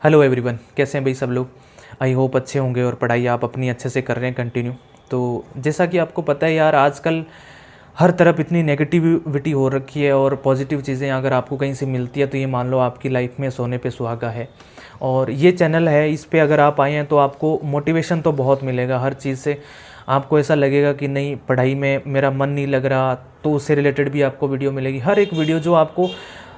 Hello everyone, कैसे हैं भाई सब लोग। आई होप अच्छे होंगे और पढ़ाई आप अपनी अच्छे से कर रहे हैं कंटिन्यू। तो जैसा कि आपको पता है यार, आजकल हर तरफ इतनी नेगेटिविटी हो रखी है और पॉजिटिव चीज़ें अगर आपको कहीं से मिलती है तो ये मान लो आपकी लाइफ में सोने पे सुहागा है। और ये चैनल है, इस पे अगर आप आए हैं तो आपको मोटिवेशन तो बहुत मिलेगा हर चीज़ से। आपको ऐसा लगेगा कि नहीं, पढ़ाई में मेरा मन नहीं लग रहा, तो उससे रिलेटेड भी आपको वीडियो मिलेगी। हर एक वीडियो जो आपको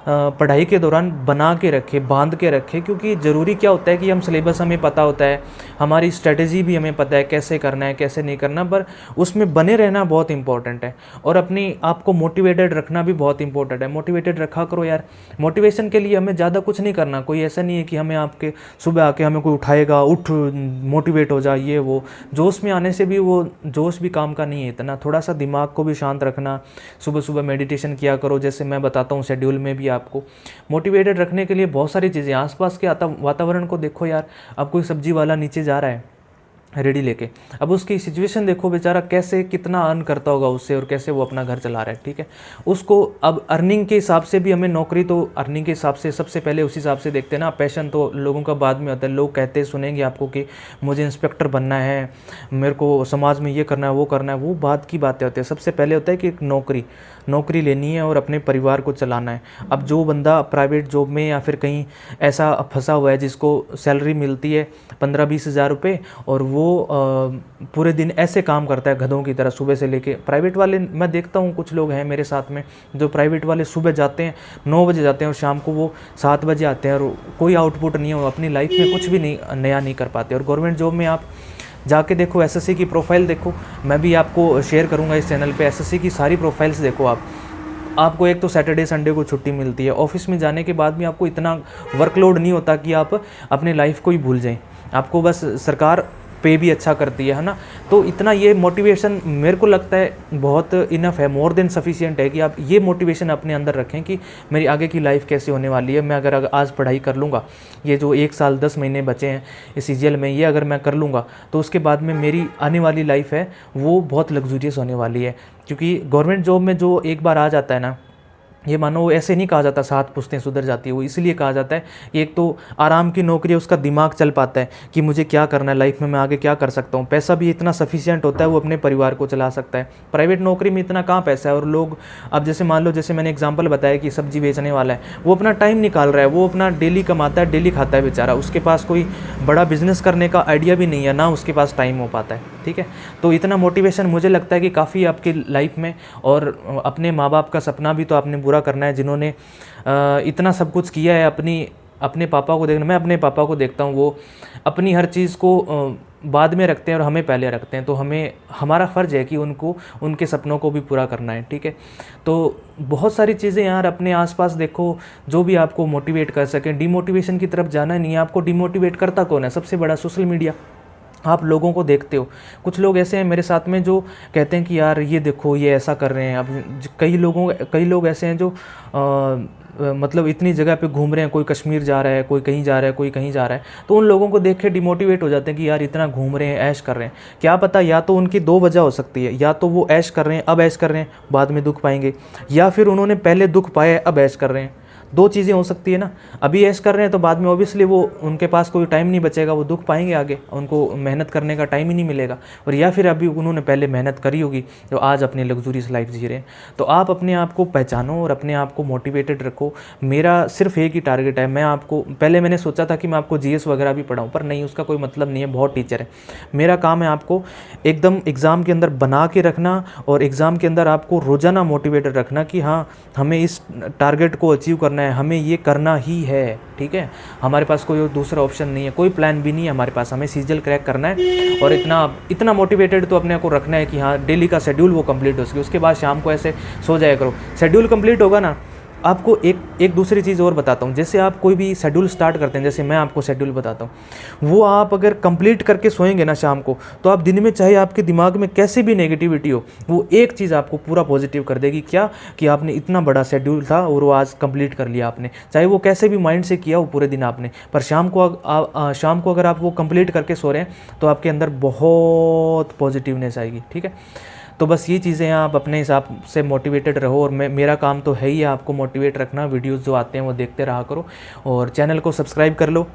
पढ़ाई के दौरान बना के रखे, बांध के रखे, क्योंकि ज़रूरी क्या होता है कि हम सिलेबस हमें पता होता है, हमारी स्ट्रेटजी भी हमें पता है कैसे करना है कैसे नहीं करना, पर उसमें बने रहना बहुत इंपॉर्टेंट है और अपनी आपको मोटिवेटेड रखना भी बहुत इंपॉर्टेंट है। मोटिवेटेड रखा करो यार। मोटिवेशन के लिए हमें ज़्यादा कुछ नहीं करना, कोई ऐसा नहीं है कि हमें आपके सुबह आके हमें कोई उठाएगा, उठ मोटिवेट हो जाए, ये वो जोश में आने से भी वो जोश भी काम का नहीं है इतना। थोड़ा सा दिमाग को भी शांत रखना, सुबह सुबह मेडिटेशन किया करो, जैसे मैं बताता हूँ शेड्यूल में भी। आपको मोटिवेटेड रखने के लिए बहुत सारी चीज़ें, आसपास के वातावरण को देखो यार। अब कोई सब्जी वाला नीचे जा रहा है रेडी लेके, अब उसकी सिचुएशन देखो, बेचारा कैसे कितना अर्न करता होगा उससे और कैसे वो अपना घर चला रहा है, ठीक है। उसको अब अर्निंग के हिसाब से भी हमें नौकरी तो अर्निंग के हिसाब से सबसे पहले उसी हिसाब से देखते हैं ना। पैशन तो लोगों का बाद में होता है। लोग कहते सुनेंगे आपको कि मुझे इंस्पेक्टर बनना है, मेरे को समाज में ये करना है वो करना है, वो बाद की बातें होती है। सबसे पहले होता है कि एक नौकरी लेनी है और अपने परिवार को चलाना है। अब जो बंदा प्राइवेट जॉब में या फिर कहीं ऐसा फंसा हुआ है जिसको सैलरी मिलती है 15-20 हज़ार रुपये और वो पूरे दिन ऐसे काम करता है गधों की तरह सुबह से लेके, प्राइवेट वाले मैं देखता हूँ कुछ लोग हैं मेरे साथ में जो प्राइवेट वाले सुबह जाते हैं 9 बजे जाते हैं और शाम को वो 7 बजे आते हैं और कोई आउटपुट नहीं है, वो अपनी लाइफ में कुछ भी नहीं नया नहीं कर पाते। और गवर्नमेंट जॉब में आप जाके देखो, एसएससी की प्रोफाइल देखो, मैं भी आपको शेयर करूंगा इस चैनल पे। एसएससी की सारी प्रोफाइल्स देखो आपको एक तो सैटरडे संडे को छुट्टी मिलती है। ऑफिस में जाने के बाद भी आपको इतना वर्कलोड नहीं होता कि आप अपने लाइफ को ही भूल जाएं। आपको बस सरकार पे भी अच्छा करती है ना। तो इतना ये मोटिवेशन मेरे को लगता है बहुत इनफ है, मोर देन सफिशिएंट है कि आप ये मोटिवेशन अपने अंदर रखें कि मेरी आगे की लाइफ कैसे होने वाली है। मैं अगर आज पढ़ाई कर लूँगा, ये जो 1 साल 10 महीने बचे हैं इस सीजीएल में, ये अगर मैं कर लूँगा तो उसके बाद में मेरी आने वाली लाइफ है वो बहुत लग्जूरियस होने वाली है। क्योंकि गवर्नमेंट जॉब में जो एक बार आ जाता है ना, ये मानो ऐसे नहीं कहा जाता 7 पुश्तें सुधर जाती है, वो इसलिए कहा जाता है एक तो आराम की नौकरी है, उसका दिमाग चल पाता है कि मुझे क्या करना है लाइफ में, मैं आगे क्या कर सकता हूँ। पैसा भी इतना सफिशिएंट होता है, वो अपने परिवार को चला सकता है। प्राइवेट नौकरी में इतना कहाँ पैसा है। और लोग अब जैसे मान लो, जैसे मैंने एग्जाम्पल बताया कि सब्जी बेचने वाला है, वो अपना टाइम निकाल रहा है, वो अपना डेली कमाता है, डेली खाता है बेचारा, उसके पास कोई बड़ा बिजनेस करने का आइडिया भी नहीं है, ना उसके पास टाइम हो पाता है, ठीक है। तो इतना मोटिवेशन मुझे लगता है कि काफ़ी आपकी लाइफ में। और अपने माँ बाप का सपना भी तो आपने पूरा करना है, जिन्होंने इतना सब कुछ किया है। अपने पापा को देखना, मैं अपने पापा को देखता हूँ, वो अपनी हर चीज़ को बाद में रखते हैं और हमें पहले रखते हैं। तो हमारा फ़र्ज़ है कि उनको उनके सपनों को भी पूरा करना है, ठीक है। तो बहुत सारी चीज़ें यार अपने आसपास देखो जो भी आपको मोटिवेट कर सकें। डिमोटिवेशन की तरफ जाना नहीं है। आपको डिमोटिवेट करता कौन है? सबसे बड़ा सोशल मीडिया। आप लोगों को देखते हो, कुछ लोग ऐसे हैं मेरे साथ में जो कहते हैं कि यार ये देखो ये ऐसा कर रहे हैं। अब कई लोग ऐसे हैं जो मतलब इतनी जगह पे घूम रहे हैं, कोई कश्मीर जा रहा है, कोई कहीं जा रहा है, कोई कहीं जा रहा है, तो उन लोगों को देख के डिमोटिवेट हो जाते हैं कि यार इतना घूम रहे हैं, ऐश कर रहे हैं। क्या पता, या तो उनकी 2 वजह हो सकती है, या तो वो ऐश कर रहे हैं अब ऐश कर रहे हैं, बाद में दुख पाएंगे, या फिर उन्होंने पहले दुख पाया अब ऐश कर रहे हैं। 2 चीज़ें हो सकती है ना। अभी ऐश कर रहे हैं तो बाद में ऑब्वियसली वो उनके पास कोई टाइम नहीं बचेगा, वो दुख पाएंगे आगे, उनको मेहनत करने का टाइम ही नहीं मिलेगा। और या फिर अभी उन्होंने पहले मेहनत करी होगी जो आज अपनी लग्जूरियस लाइफ जी रहे हैं। तो आप अपने आप को पहचानो और अपने आप को मोटिवेटेड रखो। मेरा सिर्फ एक ही टारगेट है, मैंने सोचा था कि मैं आपको जीएस वगैरह भी पढ़ाऊँ, पर नहीं, उसका कोई मतलब नहीं है, बहुत टीचर है। मेरा काम है आपको एकदम एग्ज़ाम के अंदर बना के रखना और एग्ज़ाम के अंदर आपको रोज़ाना मोटिवेटेड रखना कि हाँ, हमें इस टारगेट को अचीव करना है, हमें ये करना ही है, ठीक है। हमारे पास कोई दूसरा ऑप्शन नहीं है, कोई प्लान भी नहीं है हमारे पास, हमें सीजीएल क्रैक करना है। और इतना मोटिवेटेड तो अपने को रखना है कि हाँ, डेली का शेड्यूल वो कंप्लीट हो सके। उसके बाद शाम को ऐसे सो जाया करो। शेड्यूल कंप्लीट होगा ना। आपको एक दूसरी चीज़ और बताता हूँ। जैसे आप कोई भी शेड्यूल स्टार्ट करते हैं, जैसे मैं आपको शेड्यूल बताता हूँ, वो आप अगर कंप्लीट करके सोएंगे ना शाम को, तो आप दिन में चाहे आपके दिमाग में कैसे भी नेगेटिविटी हो, वो एक चीज़ आपको पूरा पॉजिटिव कर देगी। क्या कि आपने इतना बड़ा शेड्यूल था और वो आज कंप्लीट कर लिया आपने, चाहे वो कैसे भी माइंड से किया हो पूरे दिन आपने, पर शाम को अगर आप वो कंप्लीट करके सो रहे हैं तो आपके अंदर बहुत पॉजिटिवनेस आएगी, ठीक है। तो बस ये चीज़ें हैं, आप अपने हिसाब से मोटिवेटेड रहो। और मेरा काम तो है ही आपको मोटिवेट रखना। वीडियोस जो आते हैं वो देखते रहा करो और चैनल को सब्सक्राइब कर लो।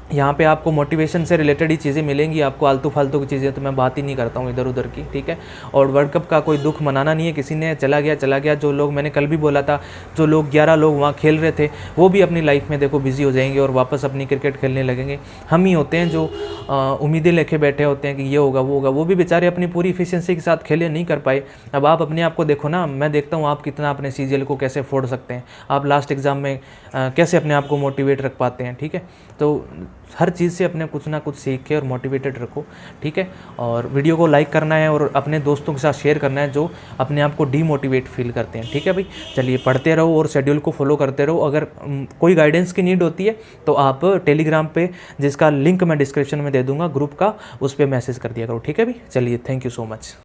यहाँ पे आपको मोटिवेशन से रिलेटेड ही चीज़ें मिलेंगी, आपको आलतू फालतू की चीज़ें तो मैं बात ही नहीं करता हूँ इधर उधर की, ठीक है। और वर्ल्ड कप का कोई दुख मनाना नहीं है, किसी ने चला गया। जो लोग, मैंने कल भी बोला था, जो लोग 11 लोग वहाँ खेल रहे थे वो भी अपनी लाइफ में देखो बिजी हो जाएंगे और वापस अपनी क्रिकेट खेलने लगेंगे। हम ही होते हैं जो उम्मीदें लेके बैठे होते हैं कि ये होगा वो होगा, वो भी बेचारे अपनी पूरी इफिशियंसी के साथ खेले नहीं कर पाए। अब आप अपने आप को देखो ना, मैं देखता हूँ आप कितना अपने सीजीएल को कैसे फोड़ सकते हैं, आप लास्ट एग्ज़ाम में कैसे अपने आप को मोटिवेट रख पाते हैं, ठीक है। तो हर चीज़ से अपने कुछ ना कुछ सीख के और मोटिवेटेड रखो, ठीक है। और वीडियो को लाइक करना है और अपने दोस्तों के साथ शेयर करना है जो अपने आप को डीमोटिवेट फील करते हैं, ठीक है भाई। चलिए पढ़ते रहो और शेड्यूल को फॉलो करते रहो। अगर कोई गाइडेंस की नीड होती है तो आप टेलीग्राम पे, जिसका लिंक मैं डिस्क्रिप्शन में दे दूंगा ग्रुप का, उस पर मैसेज कर दिया करो, ठीक है भाई। चलिए, थैंक यू सो मच।